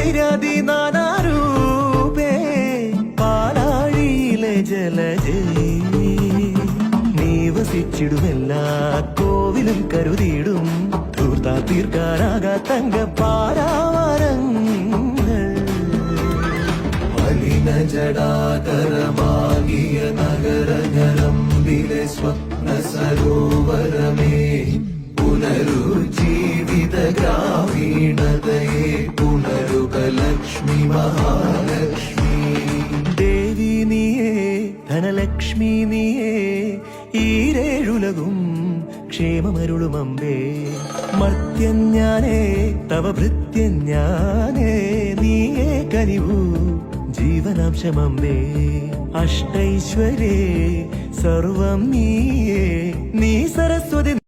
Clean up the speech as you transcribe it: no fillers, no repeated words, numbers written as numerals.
വൈരാതി നാനാരൂപേ പാലാഴിയിലെ ജലജേ നീ വസിച്ചിടുമെല്ലാ കോവിലും കരുതിയിടും ധൂർത്താ തീർക്കാനാകാ തങ്കപ്പാരാവരങ്ങൾ മലിന ജടാകരമാകിയ നഗരഞരമ്പിലെ സ്വപ്ന സരോവരമേ പുനരുജ്ജീവിത ഗ്രാമീണതയെ പുനരുക ലക്ഷ്മി മഹാലക്ഷ്മി ദേവി നീയേ ധനലക്ഷ്മി നീയേ ഈരേഴുലകും ക്ഷേമമരുളുമമ്പേ മർത്യൻ ഞാനേ തവ ഭൃത്യൻ ഞാനേ നീയേ കനിവൂ ജീവനാംശമമ്പേ അഷ്ടൈശ്വരേ സർവം നീയേ നീ സരസ്വതി